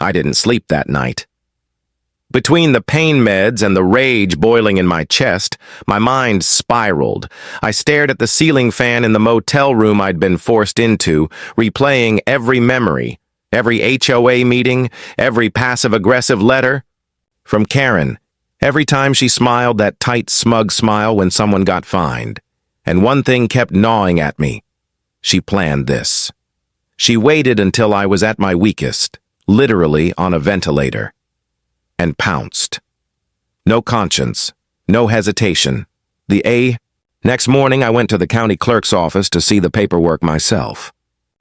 I didn't sleep that night. Between the pain meds and the rage boiling in my chest, my mind spiraled. I stared at the ceiling fan in the motel room I'd been forced into, replaying every memory, every HOA meeting, every passive-aggressive letter. From Karen, every time she smiled that tight, smug smile when someone got fined. And one thing kept gnawing at me. She planned this. She waited until I was at my weakest, literally on a ventilator, and pounced. No conscience, no hesitation. Next morning, I went to the county clerk's office to see the paperwork myself.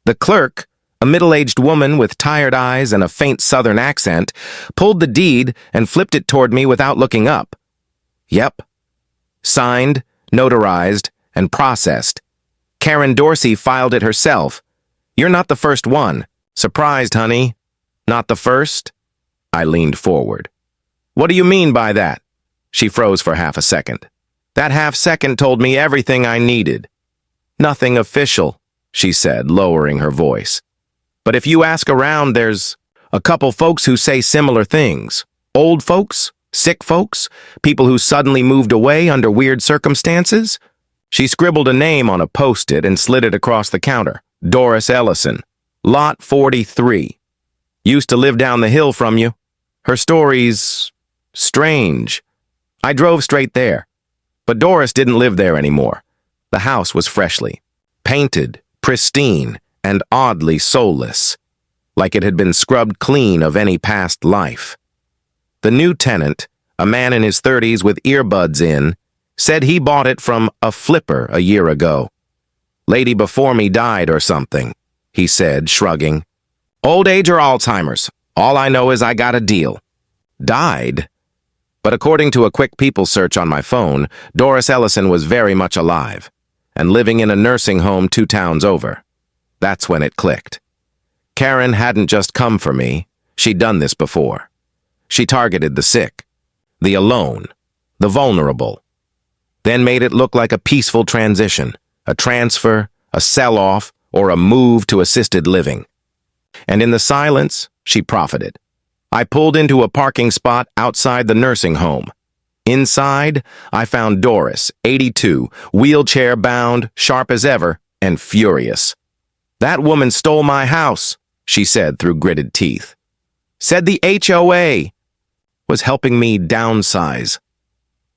The clerk, a middle-aged woman with tired eyes and a faint southern accent, pulled the deed and flipped it toward me without looking up. Yep. Signed, notarized, and processed. Karen Dorsey filed it herself. You're not the first one. Surprised, honey? Not the first? I leaned forward. What do you mean by that? She froze for half a second. That half second told me everything I needed. Nothing official, she said, lowering her voice. But if you ask around, there's a couple folks who say similar things. Old folks, sick folks, people who suddenly moved away under weird circumstances. She scribbled a name on a post-it and slid it across the counter. Doris Ellison, Lot 43. Used to live down the hill from you. Her story's strange. I drove straight there. But Doris didn't live there anymore. The house was freshly painted, pristine, and oddly soulless, like it had been scrubbed clean of any past life. The new tenant, a man in his 30s with earbuds in, said he bought it from a flipper a year ago. Lady before me died or something, he said, shrugging. Old age or Alzheimer's. All I know is I got a deal. Died? But according to a quick people search on my phone, Doris Ellison was very much alive and living in a nursing home 2 towns over. That's when it clicked. Karen hadn't just come for me. She'd done this before. She targeted the sick, the alone, the vulnerable, then made it look like a peaceful transition, a transfer, a sell-off, or a move to assisted living. And in the silence, she profited. I pulled into a parking spot outside the nursing home. Inside, I found Doris, 82, wheelchair-bound, sharp as ever, and furious. That woman stole my house, she said through gritted teeth. Said the HOA was helping me downsize.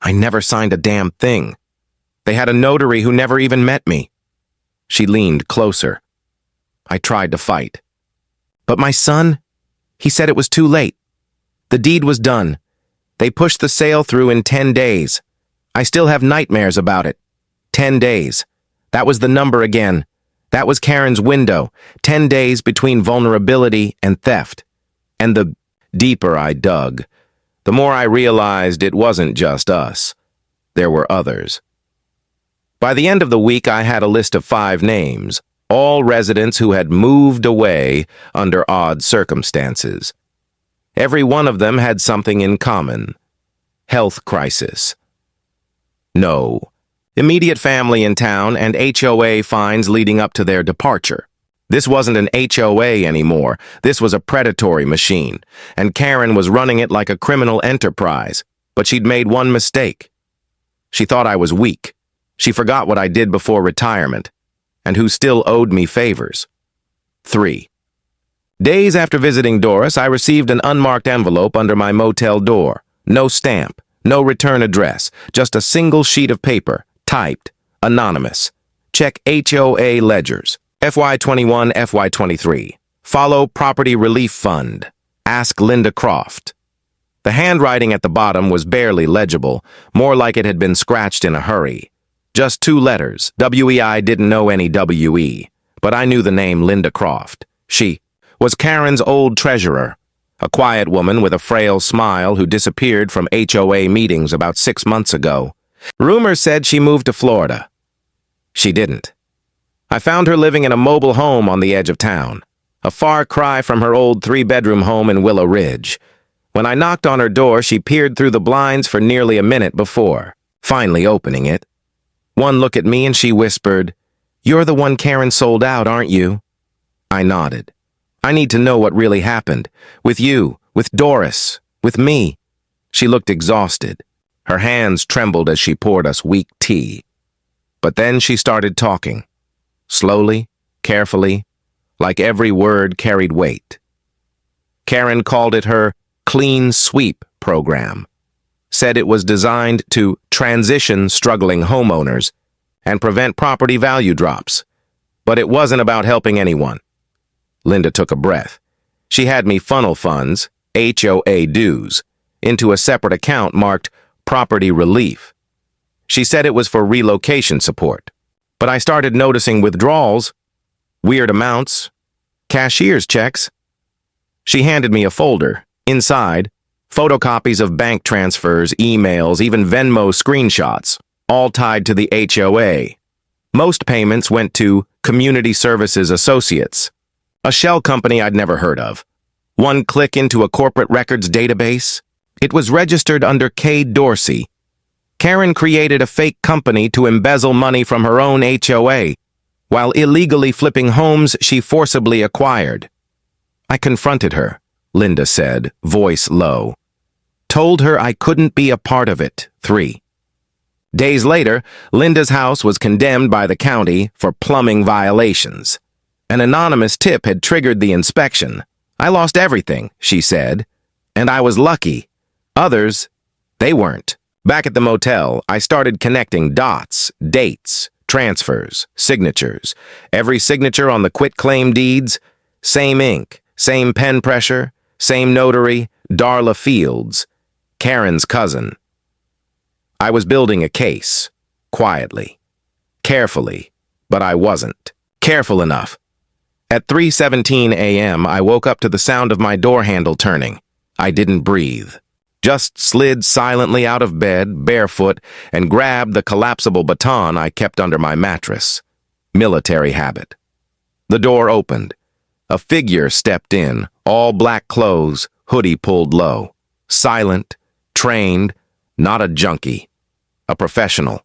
I never signed a damn thing. They had a notary who never even met me. She leaned closer. I tried to fight. But my son, he said it was too late. The deed was done. They pushed the sale through in 10 days. I still have nightmares about it. 10 days. That was the number again. That was Karen's window. 10 days between vulnerability and theft. And the deeper I dug, the more I realized it wasn't just us. There were others. By the end of the week, I had a list of 5 names, all residents who had moved away under odd circumstances. Every one of them had something in common. Health crisis. No. Immediate family in town and HOA fines leading up to their departure. This wasn't an HOA anymore. This was a predatory machine, and Karen was running it like a criminal enterprise. But she'd made one mistake. She thought I was weak. She forgot what I did before retirement, and who still owed me favors. 3. Days after visiting Doris, I received an unmarked envelope under my motel door. No stamp, no return address, just a single sheet of paper, typed, anonymous. Check HOA ledgers. FY21, FY23. Follow Property Relief Fund. Ask Linda Croft. The handwriting at the bottom was barely legible, more like it had been scratched in a hurry. Just 2 letters. WEI didn't know any WE, but I knew the name Linda Croft. She was Karen's old treasurer, a quiet woman with a frail smile who disappeared from HOA meetings about 6 months ago. Rumors said she moved to Florida. She didn't. I found her living in a mobile home on the edge of town, a far cry from her old 3-bedroom home in Willow Ridge. When I knocked on her door, she peered through the blinds for nearly a minute before, finally opening it. One look at me and she whispered, "You're the one Karen sold out, aren't you?" I nodded. I need to know what really happened. With you, with Doris, with me. She looked exhausted. Her hands trembled as she poured us weak tea. But then she started talking. Slowly, carefully, like every word carried weight. Karen called it her clean sweep program. Said it was designed to transition struggling homeowners and prevent property value drops. But it wasn't about helping anyone. Linda took a breath. She had me funnel funds, HOA dues, into a separate account marked Property Relief. She said it was for relocation support. But I started noticing withdrawals, weird amounts, cashier's checks. She handed me a folder. Inside, photocopies of bank transfers, emails, even Venmo screenshots, all tied to the HOA. Most payments went to Community Services Associates, a shell company I'd never heard of. One click into a corporate records database. It was registered under K. Dorsey. Karen created a fake company to embezzle money from her own HOA, while illegally flipping homes she forcibly acquired. I confronted her, Linda said, voice low. Told her I couldn't be a part of it. 3. Days later, Linda's house was condemned by the county for plumbing violations. An anonymous tip had triggered the inspection. I lost everything, she said, and I was lucky. Others, they weren't. Back at the motel, I started connecting dots, dates, transfers, signatures. Every signature on the quitclaim deeds, same ink, same pen pressure, same notary, Darla Fields, Karen's cousin. I was building a case, quietly, carefully, but I wasn't careful enough. At 3:17 a.m., I woke up to the sound of my door handle turning. I didn't breathe. Just slid silently out of bed, barefoot, and grabbed the collapsible baton I kept under my mattress. Military habit. The door opened. A figure stepped in, all black clothes, hoodie pulled low. Silent, trained, not a junkie. A professional.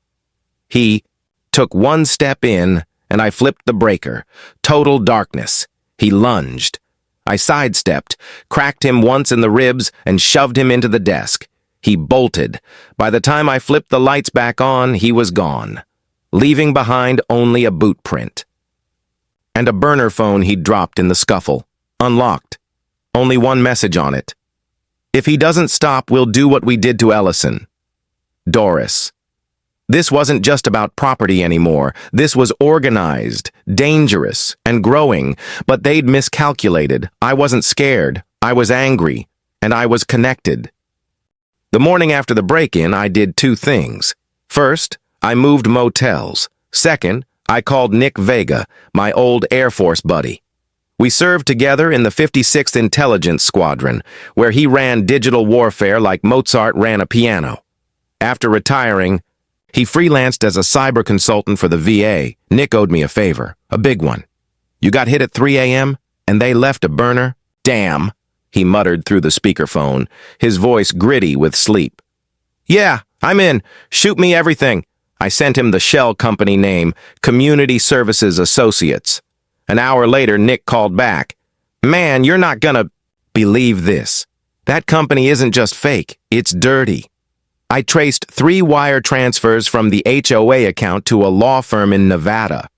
He took one step in, and I flipped the breaker. Total darkness. He lunged. I sidestepped, cracked him once in the ribs, and shoved him into the desk. He bolted. By the time I flipped the lights back on, he was gone, leaving behind only a boot print. And a burner phone he'd dropped in the scuffle, unlocked. Only one message on it. If he doesn't stop, we'll do what we did to Ellison. Doris. This wasn't just about property anymore. This was organized, dangerous, and growing, but they'd miscalculated. I wasn't scared. I was angry, and I was connected. The morning after the break-in, I did 2 things. First, I moved motels. Second, I called Nick Vega, my old Air Force buddy. We served together in the 56th Intelligence Squadron, where he ran digital warfare like Mozart ran a piano. After retiring, he freelanced as a cyber consultant for the VA. Nick owed me a favor, a big one. You got hit at 3 a.m., and they left a burner? Damn, he muttered through the speakerphone, his voice gritty with sleep. Yeah, I'm in. Shoot me everything. I sent him the shell company name, Community Services Associates. An hour later, Nick called back. Man, you're not gonna believe this. That company isn't just fake, it's dirty. I traced 3 wire transfers from the HOA account to a law firm in Nevada.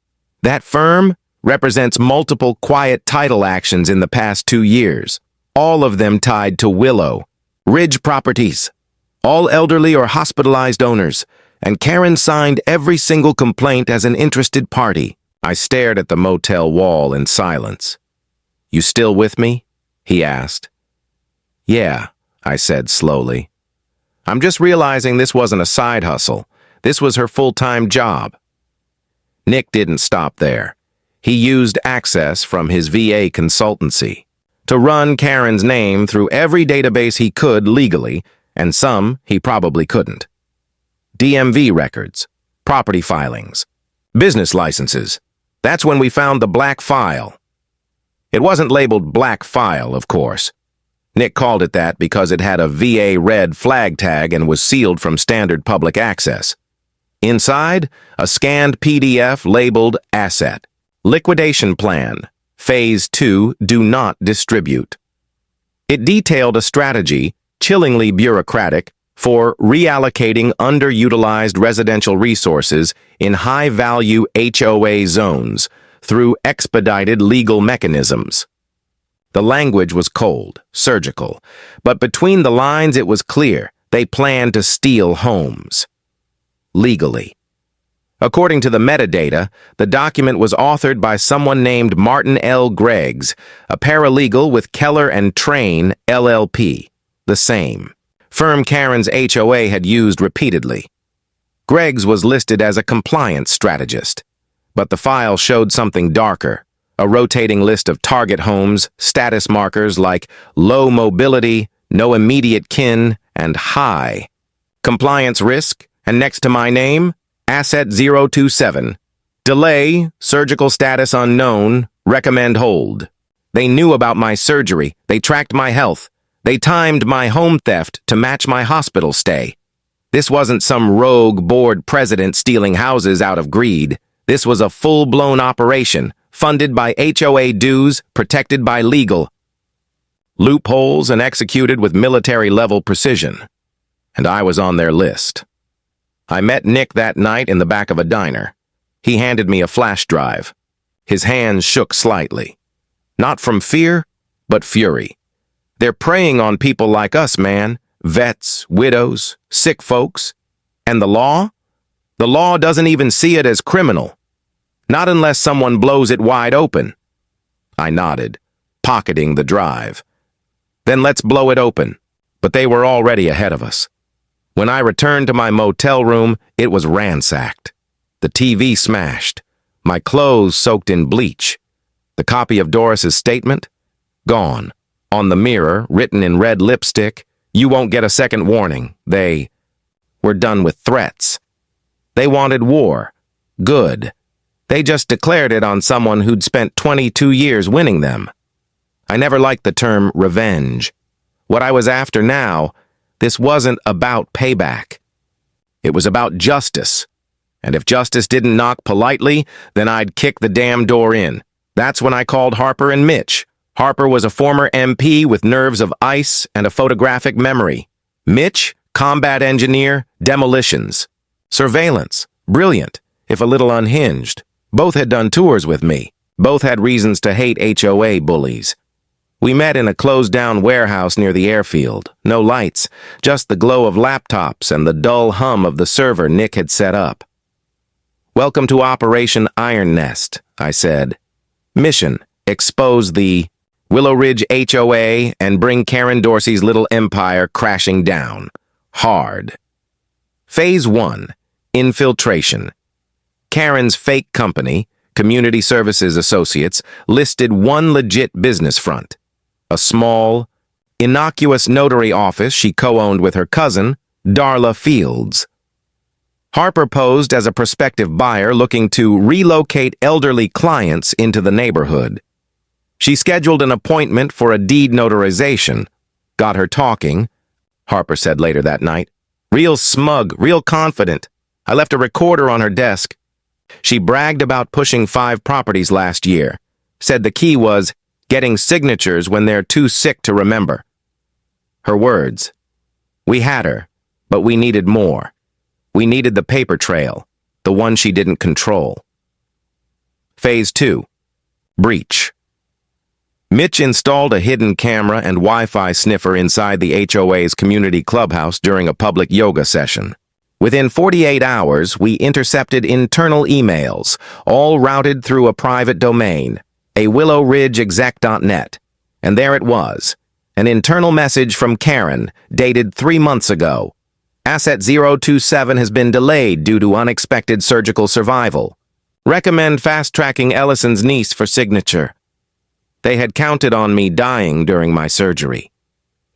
That firm represents multiple quiet title actions in the past 2 years, all of them tied to Willow, Ridge Properties, all elderly or hospitalized owners, and Karen signed every single complaint as an interested party. I stared at the motel wall in silence. You still with me? He asked. Yeah, I said slowly. I'm just realizing this wasn't a side hustle. This was her full-time job. Nick didn't stop there. He used access from his VA consultancy to run Karen's name through every database he could legally, and some he probably couldn't. DMV records, property filings, business licenses. That's when we found the black file. It wasn't labeled black file, of course. Nick called it that because it had a VA red flag tag and was sealed from standard public access. Inside, a scanned PDF labeled Asset, Liquidation Plan, Phase 2, do not distribute. It detailed a strategy, chillingly bureaucratic, for reallocating underutilized residential resources in high-value HOA zones through expedited legal mechanisms. The language was cold, surgical, but between the lines it was clear they planned to steal homes. Legally. According to the metadata, the document was authored by someone named Martin L. Greggs, a paralegal with Keller and Train, LLP, the same firm Karen's HOA had used repeatedly. Greggs was listed as a compliance strategist, but the file showed something darker, a rotating list of target homes, status markers like low mobility, no immediate kin, and high. Compliance risk, and next to my name, Asset 027. Delay, surgical status unknown, recommend hold. They knew about my surgery, they tracked my health, they timed my home theft to match my hospital stay. This wasn't some rogue board president stealing houses out of greed. This was a full-blown operation, funded by HOA dues, protected by legal loopholes, and executed with military-level precision. And I was on their list. I met Nick that night in the back of a diner. He handed me a flash drive. His hands shook slightly. Not from fear, but fury. They're preying on people like us, man. Vets, widows, sick folks. And the law? The law doesn't even see it as criminal. Not unless someone blows it wide open. I nodded, pocketing the drive. Then let's blow it open. But they were already ahead of us. When I returned to my motel room, it was ransacked. The TV smashed. My clothes soaked in bleach. The copy of Doris's statement? Gone. On the mirror, written in red lipstick, "You won't get a second warning." They were done with threats. They wanted war. Good. They just declared it on someone who'd spent 22 years winning them. I never liked the term revenge. What I was after now, this wasn't about payback. It was about justice. And if justice didn't knock politely, then I'd kick the damn door in. That's when I called Harper and Mitch. Harper was a former MP with nerves of ice and a photographic memory. Mitch, combat engineer, demolitions. Surveillance, brilliant, if a little unhinged. Both had done tours with me. Both had reasons to hate HOA bullies. We met in a closed-down warehouse near the airfield. No lights, just the glow of laptops and the dull hum of the server Nick had set up. "Welcome to Operation Iron Nest," I said. "Mission, expose the Willow Ridge HOA and bring Karen Dorsey's little empire crashing down. Hard." Phase 1, infiltration. Karen's fake company, Community Services Associates, listed one legit business front. A small, innocuous notary office she co-owned with her cousin, Darla Fields. Harper posed as a prospective buyer looking to relocate elderly clients into the neighborhood. She scheduled an appointment for a deed notarization. Got her talking, Harper said later that night. Real smug, real confident. I left a recorder on her desk. She bragged about pushing 5 properties last year. Said the key was getting signatures when they're too sick to remember. Her words. We had her, but we needed more. We needed the paper trail, the one she didn't control. Phase 2, breach. Mitch installed a hidden camera and Wi-Fi sniffer inside the HOA's community clubhouse during a public yoga session. Within 48 hours, we intercepted internal emails, all routed through a private domain, a willowridgeexec.net. And there it was, an internal message from Karen, dated 3 months ago. Asset 027 has been delayed due to unexpected surgical survival. Recommend fast-tracking Ellison's niece for signature. They had counted on me dying during my surgery.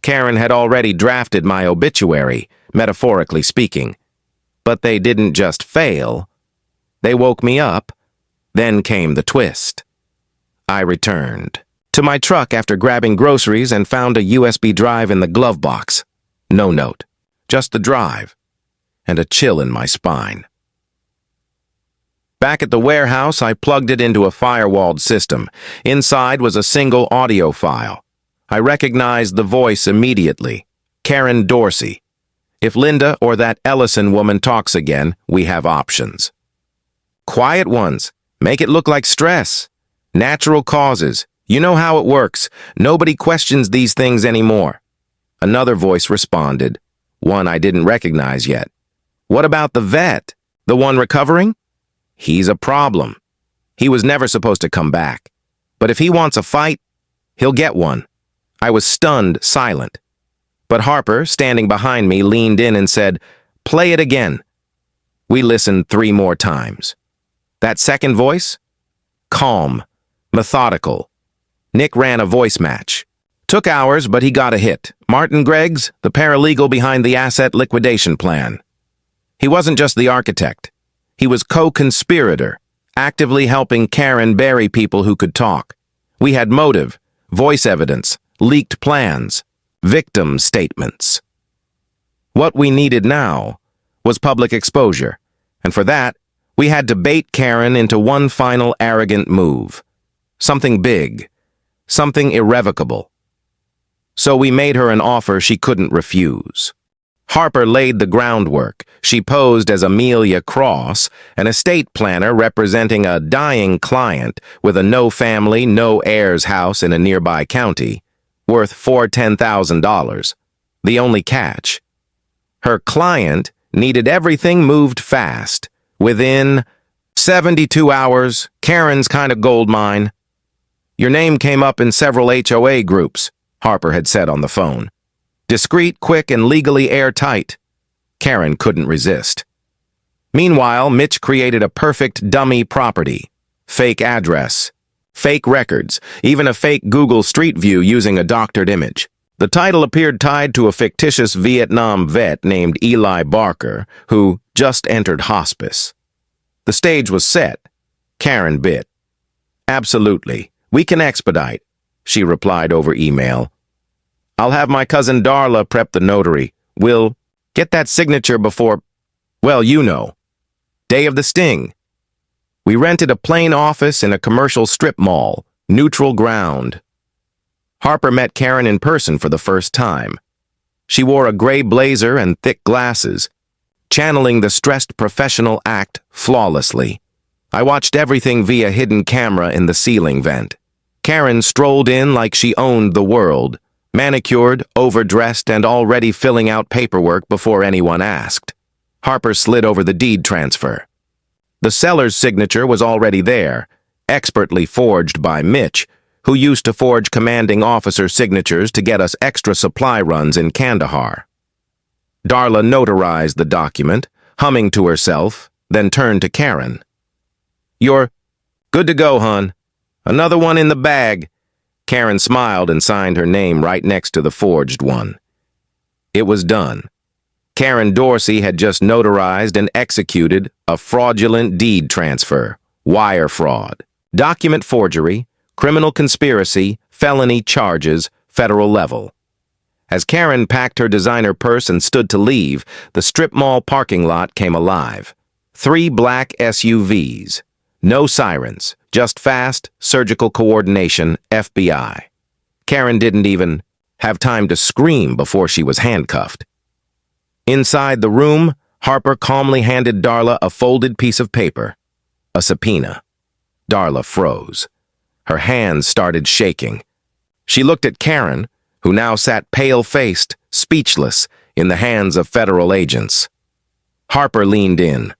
Karen had already drafted my obituary, metaphorically speaking. But they didn't just fail. They woke me up. Then came the twist. I returned to my truck after grabbing groceries and found a USB drive in the glove box. No note, just the drive, and a chill in my spine. Back at the warehouse, I plugged it into a firewalled system. Inside was a single audio file. I recognized the voice immediately. Karen Dorsey. If Linda or that Ellison woman talks again, we have options. Quiet ones. Make it look like stress. Natural causes. You know how it works. Nobody questions these things anymore. Another voice responded, one I didn't recognize yet. What about the vet? The one recovering? He's a problem. He was never supposed to come back. But if he wants a fight, he'll get one. I was stunned, silent. But Harper, standing behind me, leaned in and said, "Play it again." We listened 3 more times. That second voice? Calm, methodical. Nick ran a voice match. Took hours, but he got a hit. Martin Greggs, the paralegal behind the asset liquidation plan. He wasn't just the architect. He was co-conspirator, actively helping Karen bury people who could talk. We had motive, voice evidence, leaked plans, victim statements. What we needed now was public exposure, and for that, we had to bait Karen into one final arrogant move. Something big, something irrevocable. So we made her an offer she couldn't refuse. Harper laid the groundwork. She posed as Amelia Cross, an estate planner representing a dying client with a no-family, no-heirs house in a nearby county, worth $10,000. The only catch. Her client needed everything moved fast. Within 72 hours, Karen's kind of gold mine. Your name came up in several HOA groups, Harper had said on the phone. Discreet, quick, and legally airtight. Karen couldn't resist. Meanwhile, Mitch created a perfect dummy property. Fake address, fake records, even a fake Google Street View using a doctored image. The title appeared tied to a fictitious Vietnam vet named Eli Barker, who just entered hospice. The stage was set. Karen bit. Absolutely. We can expedite, she replied over email. I'll have my cousin Darla prep the notary. We'll get that signature before, well, you know. Day of the sting. We rented a plain office in a commercial strip mall, neutral ground. Harper met Karen in person for the first time. She wore a gray blazer and thick glasses, channeling the stressed professional act flawlessly. I watched everything via hidden camera in the ceiling vent. Karen strolled in like she owned the world, manicured, overdressed, and already filling out paperwork before anyone asked. Harper slid over the deed transfer. The seller's signature was already there, expertly forged by Mitch, who used to forge commanding officer signatures to get us extra supply runs in Kandahar. Darla notarized the document, humming to herself, then turned to Karen. You're good to go, hon. Another one in the bag. Karen smiled and signed her name right next to the forged one. It was done. Karen Dorsey had just notarized and executed a fraudulent deed transfer, wire fraud, document forgery, criminal conspiracy, felony charges, federal level. As Karen packed her designer purse and stood to leave, the strip mall parking lot came alive. 3 black SUVs. No sirens, just fast, surgical coordination, FBI. Karen didn't even have time to scream before she was handcuffed. Inside the room, Harper calmly handed Darla a folded piece of paper, a subpoena. Darla froze. Her hands started shaking. She looked at Karen, who now sat pale-faced, speechless, in the hands of federal agents. Harper leaned in.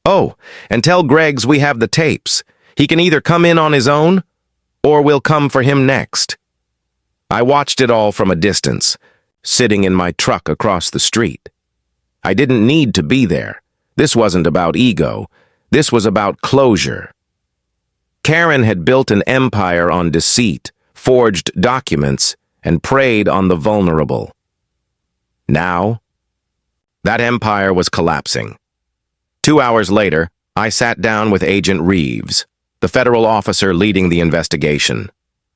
Oh, and tell Greggs we have the tapes. He can either come in on his own, or we'll come for him next. I watched it all from a distance, sitting in my truck across the street. I didn't need to be there. This wasn't about ego. This was about closure. Karen had built an empire on deceit, forged documents, and preyed on the vulnerable. Now, that empire was collapsing. 2 hours later, I sat down with Agent Reeves, the federal officer leading the investigation.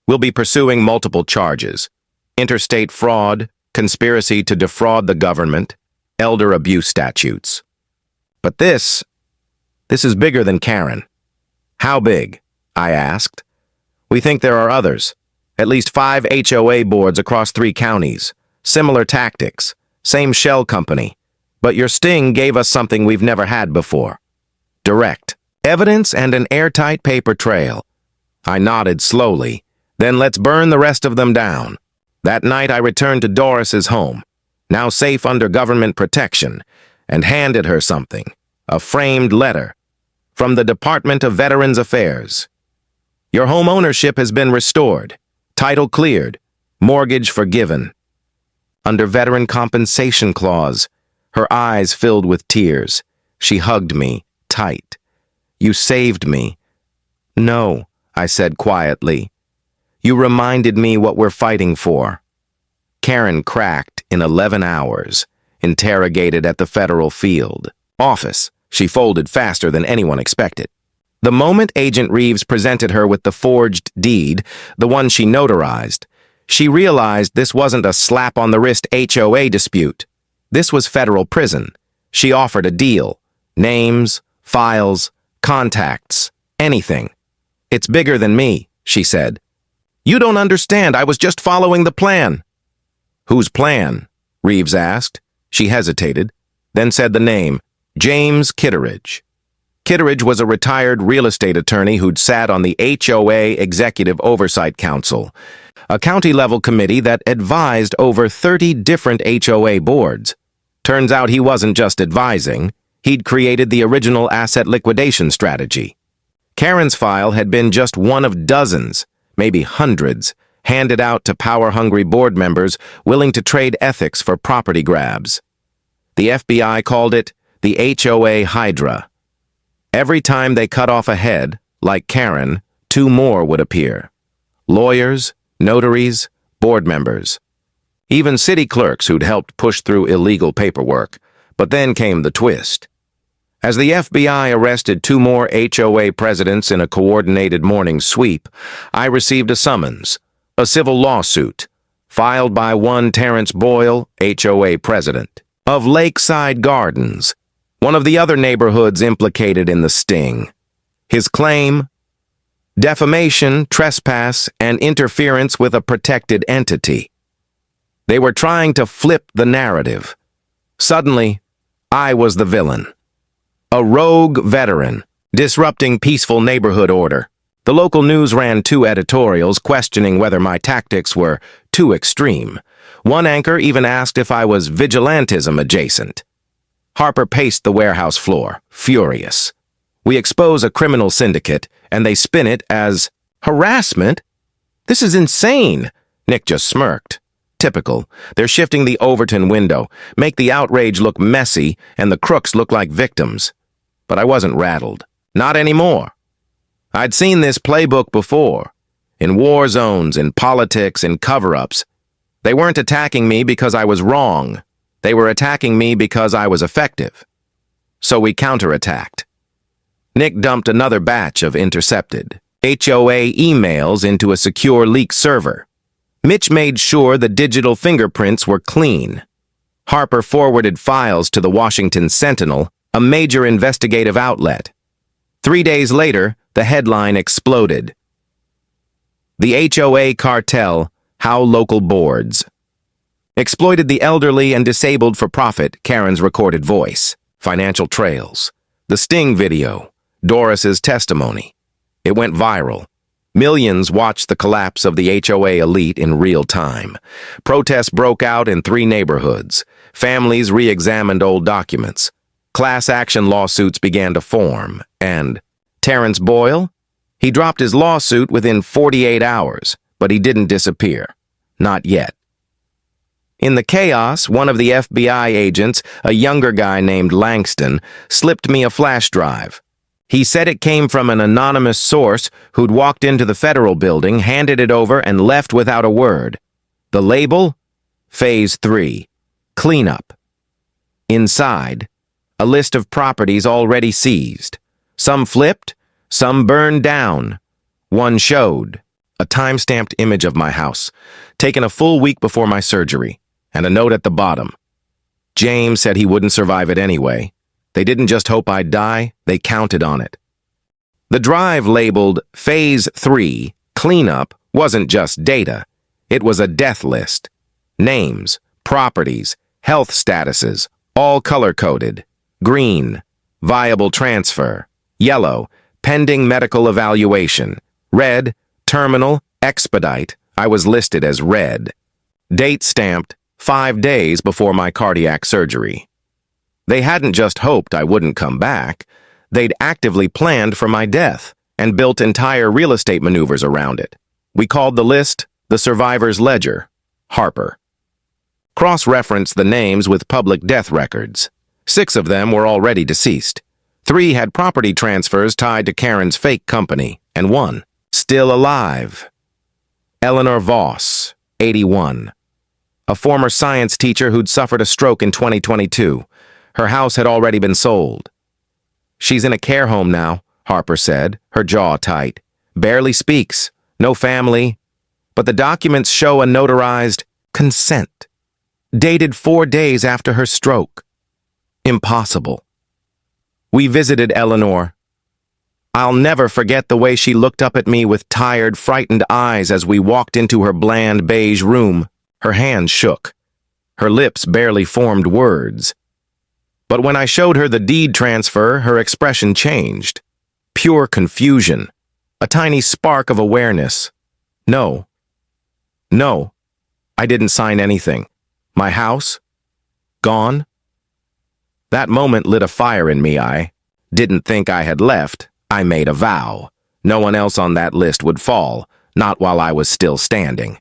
We'll be pursuing multiple charges: interstate fraud, conspiracy to defraud the government, elder abuse statutes. But this This is bigger than Karen. How big? I asked. We think there are others. At least 5 HOA boards across 3 counties. Similar tactics. Same shell company. But your sting gave us something we've never had before. Direct. Evidence and an airtight paper trail. I nodded slowly. Then let's burn the rest of them down. That night I returned to Doris's home, now safe under government protection, and handed her something. A framed letter. From the Department of Veterans Affairs. Your home ownership has been restored. Title cleared. Mortgage forgiven. Under Veteran Compensation Clause. Her eyes filled with tears. She hugged me, tight. You saved me. No, I said quietly. You reminded me what we're fighting for. Karen cracked in 11 hours, interrogated at the federal field. Office. She folded faster than anyone expected. The moment Agent Reeves presented her with the forged deed, the one she notarized, she realized this wasn't a slap-on-the-wrist HOA dispute. This was federal prison. She offered a deal. Names, files, contacts, anything. It's bigger than me, she said. You don't understand. I was just following the plan. Whose plan? Reeves asked. She hesitated, then said the name, James Kitteridge. Kitteridge was a retired real estate attorney who'd sat on the HOA Executive Oversight Council, a county-level committee that advised over 30 different HOA boards. Turns out he wasn't just advising. He'd created the original asset liquidation strategy. Karen's file had been just one of dozens, maybe hundreds, handed out to power-hungry board members willing to trade ethics for property grabs. The FBI called it the HOA Hydra. Every time they cut off a head, like Karen, 2 more would appear. Lawyers, notaries, board members. Even city clerks who'd helped push through illegal paperwork. But then came the twist. As the FBI arrested 2 more HOA presidents in a coordinated morning sweep, I received a summons, a civil lawsuit, filed by one Terrence Boyle, HOA president, of Lakeside Gardens, one of the other neighborhoods implicated in the sting. His claim? Defamation, trespass, and interference with a protected entity. They were trying to flip the narrative. Suddenly, I was the villain. A rogue veteran, disrupting peaceful neighborhood order. The local news ran 2 editorials questioning whether my tactics were too extreme. One anchor even asked if I was vigilantism adjacent. Harper paced the warehouse floor, furious. We expose a criminal syndicate, and they spin it as harassment? This is insane, Nick just smirked. Typical. They're shifting the Overton window, make the outrage look messy, and the crooks look like victims. But I wasn't rattled. Not anymore. I'd seen this playbook before. In war zones, in politics, in cover-ups. They weren't attacking me because I was wrong. They were attacking me because I was effective. So we counterattacked. Nick dumped another batch of intercepted HOA emails into a secure leak server. Mitch made sure the digital fingerprints were clean. Harper forwarded files to the Washington Sentinel, a major investigative outlet. 3 days later, the headline exploded. The HOA cartel, how local boards exploited the elderly and disabled for profit, Karen's recorded voice, financial trails, the sting video, Doris's testimony. It went viral. Millions watched the collapse of the HOA elite in real time. Protests broke out in 3 neighborhoods. Families re-examined old documents. Class action lawsuits began to form. And Terrence Boyle? He dropped his lawsuit within 48 hours, but he didn't disappear. Not yet. In the chaos, one of the FBI agents, a younger guy named Langston, slipped me a flash drive. He said it came from an anonymous source who'd walked into the federal building, handed it over, and left without a word. The label? Phase 3. Cleanup. Inside, a list of properties already seized. Some flipped, some burned down. One showed a time-stamped image of my house, taken a full week before my surgery, and a note at the bottom. James said he wouldn't survive it anyway. They didn't just hope I'd die, they counted on it. The drive labeled Phase 3, Cleanup, wasn't just data. It was a death list. Names, properties, health statuses, all color-coded. Green, viable transfer. Yellow, pending medical evaluation. Red, terminal, expedite. I was listed as red. Date stamped 5 days before my cardiac surgery. They hadn't just hoped I wouldn't come back. They'd actively planned for my death and built entire real estate maneuvers around it. We called the list the survivor's ledger, Harper. Cross-referenced the names with public death records. 6 of them were already deceased. 3 had property transfers tied to Karen's fake company, and 1, still alive. Eleanor Voss, 81. A former science teacher who'd suffered a stroke in 2022. Her house had already been sold. She's in a care home now, Harper said, her jaw tight. Barely speaks, no family, but the documents show a notarized consent, dated 4 days after her stroke. Impossible. We visited Eleanor. I'll never forget the way she looked up at me with tired, frightened eyes as we walked into her bland beige room. Her hands shook. Her lips barely formed words. But when I showed her the deed transfer, her expression changed. Pure confusion. A tiny spark of awareness. No, I didn't sign anything. My house? Gone? That moment lit a fire in me. I didn't think I had left. I made a vow. No one else on that list would fall, not while I was still standing.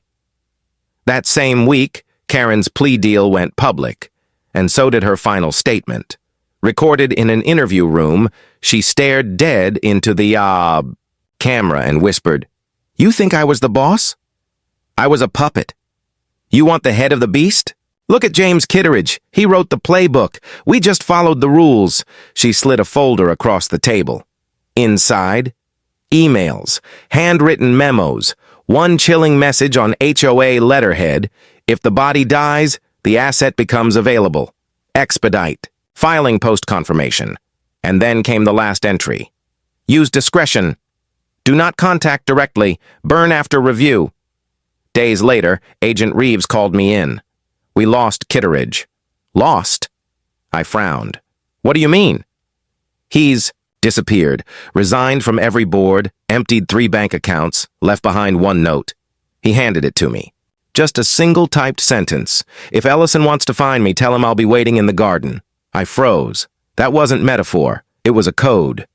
That same week, Karen's plea deal went public, and so did her final statement. Recorded in an interview room, she stared dead into the, camera and whispered, "You think I was the boss? I was a puppet. You want the head of the beast? Look at James Kitteridge. He wrote the playbook. We just followed the rules." She slid a folder across the table. Inside, emails, handwritten memos, one chilling message on HOA letterhead. If the body dies, the asset becomes available. Expedite. Filing post-confirmation. And then came the last entry. Use discretion. Do not contact directly. Burn after review. Days later, Agent Reeves called me in. We lost Kitteridge. Lost? I frowned. What do you mean? He's disappeared, resigned from every board, emptied 3 bank accounts, left behind 1 note. He handed it to me. Just a single typed sentence. If Ellison wants to find me, tell him I'll be waiting in the garden. I froze. That wasn't metaphor. It was a code.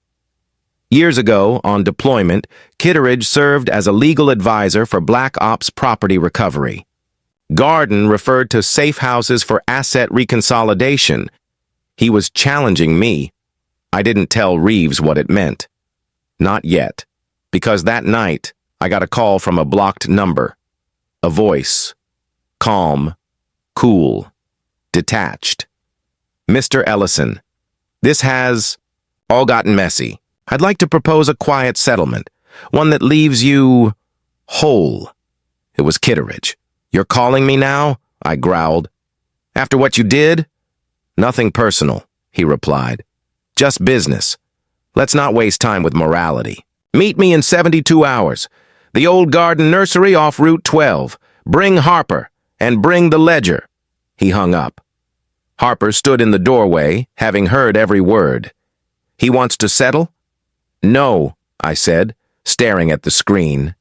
Years ago, on deployment, Kitteridge served as a legal advisor for Black Ops property recovery. Garden referred to safe houses for asset reconsolidation. He was challenging me. I didn't tell Reeves what it meant. Not yet, because that night I got a call from a blocked number. A voice. Calm, cool, detached. Mr. Ellison, this has all gotten messy. I'd like to propose a quiet settlement, one that leaves you whole. It was Kitteridge. You're calling me now? I growled. After what you did? Nothing personal, he replied. Just business. Let's not waste time with morality. Meet me in 72 hours. The old garden nursery off Route 12. Bring Harper, and bring the ledger. He hung up. Harper stood in the doorway, having heard every word. He wants to settle? No, I said, staring at the screen.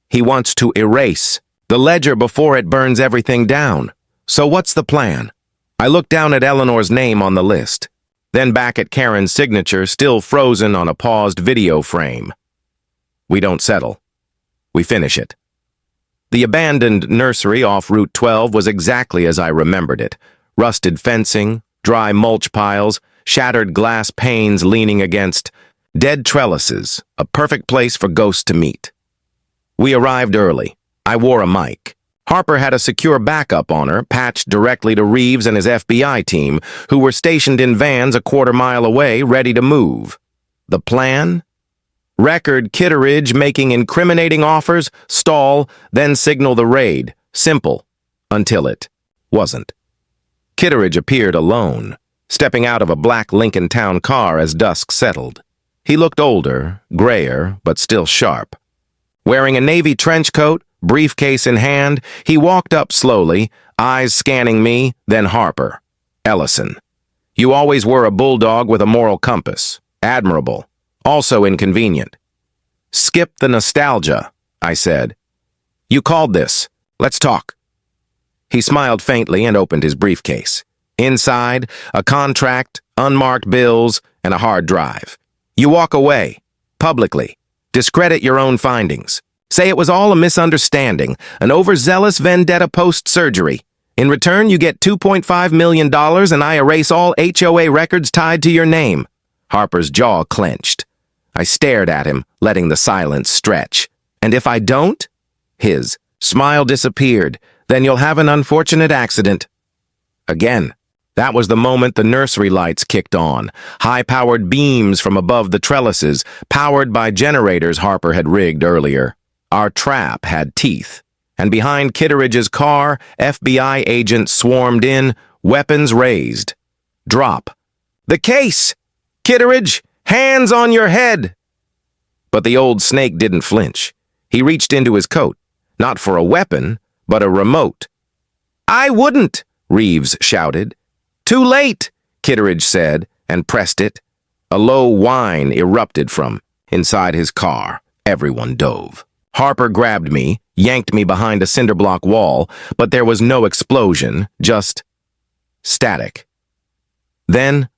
He wants to erase the ledger before it burns everything down. So what's the plan? I looked down at Eleanor's name on the list, then back at Karen's signature still frozen on a paused video frame. We don't settle. We finish it. The abandoned nursery off Route 12 was exactly as I remembered it. Rusted fencing, dry mulch piles, shattered glass panes leaning against dead trellises, a perfect place for ghosts to meet. We arrived early. I wore a mic. Harper had a secure backup on her, patched directly to Reeves and his FBI team, who were stationed in vans a quarter-mile away, ready to move. The plan? Record Kitteridge making incriminating offers, stall, then signal the raid. Simple. Until it wasn't. Kitteridge appeared alone, stepping out of a black Lincoln Town car as dusk settled. He looked older, grayer, but still sharp. Wearing a navy trench coat, briefcase in hand, he walked up slowly, eyes scanning me, then Harper. Ellison. You always were a bulldog with a moral compass. Admirable. Also inconvenient. Skip the nostalgia, I said. You called this. Let's talk. He smiled faintly and opened his briefcase. Inside, a contract, unmarked bills, and a hard drive. You walk away, publicly, discredit your own findings. Say it was all a misunderstanding, an overzealous vendetta post-surgery. In return, you get $2.5 million and I erase all HOA records tied to your name. Harper's jaw clenched. I stared at him, letting the silence stretch. And if I don't? His smile disappeared. Then you'll have an unfortunate accident. Again. That was the moment the nursery lights kicked on, high-powered beams from above the trellises, powered by generators Harper had rigged earlier. Our trap had teeth, and behind Kitteridge's car, FBI agents swarmed in, weapons raised. Drop. The case! Kitteridge, hands on your head! But the old snake didn't flinch. He reached into his coat, not for a weapon, but a remote. I wouldn't, Reeves shouted. Too late, Kitteridge said, and pressed it. A low whine erupted from inside his car. Everyone dove. Harper grabbed me, yanked me behind a cinder-block wall, but there was no explosion, just static. Then,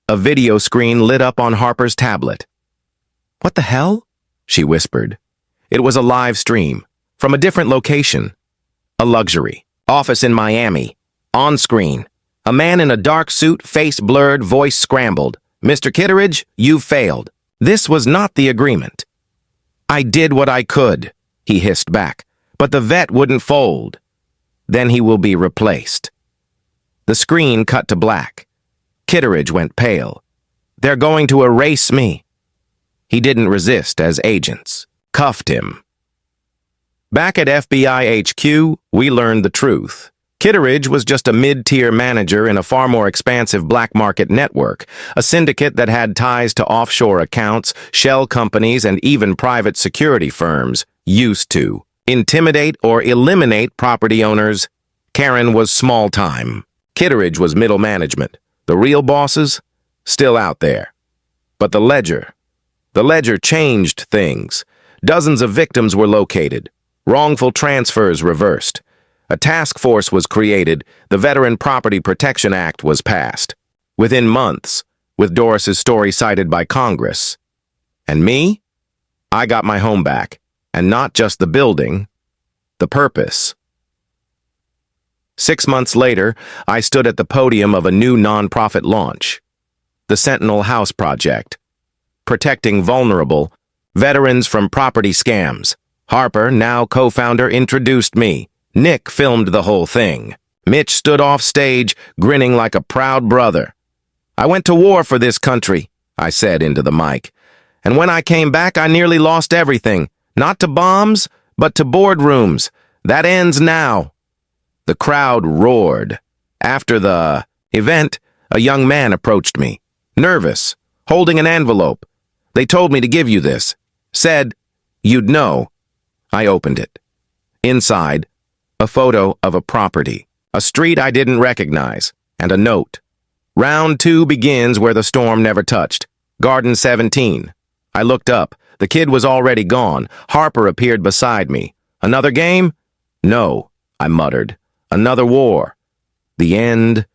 a video screen lit up on Harper's tablet. What the hell? She whispered. It was a live stream, from a different location. A luxury. Office in Miami. On screen. A man in a dark suit, face blurred, voice scrambled. Mr. Kitteridge, you failed. This was not the agreement. I did what I could, he hissed back, but the vet wouldn't fold. Then he will be replaced. The screen cut to black. Kitteridge went pale. They're going to erase me. He didn't resist as agents cuffed him. Back at FBI HQ, we learned the truth. Kitteridge was just a mid-tier manager in a far more expansive black market network, a syndicate that had ties to offshore accounts, shell companies, and even private security firms, used to intimidate or eliminate property owners. Karen was small-time. Kitteridge was middle management. The real bosses? Still out there. But the ledger changed things. Dozens of victims were located. Wrongful transfers reversed. A task force was created, the Veteran Property Protection Act was passed. Within months, with Doris's story cited by Congress. And me? I got my home back, and not just the building, the purpose. 6 months later, I stood at the podium of a new nonprofit launch, the Sentinel House Project, protecting vulnerable veterans from property scams. Harper, now co-founder, introduced me. Nick filmed the whole thing. Mitch stood off stage, grinning like a proud brother. I went to war for this country, I said into the mic. And when I came back, I nearly lost everything. Not to bombs, but to boardrooms. That ends now. The crowd roared. After the event, a young man approached me, nervous, holding an envelope. They told me to give you this. Said, you'd know. I opened it. Inside, a photo of a property, a street I didn't recognize, and a note. Round 2 begins where the storm never touched. Garden 17. I looked up. The kid was already gone. Harper appeared beside me. Another game? No, I muttered. Another war. The end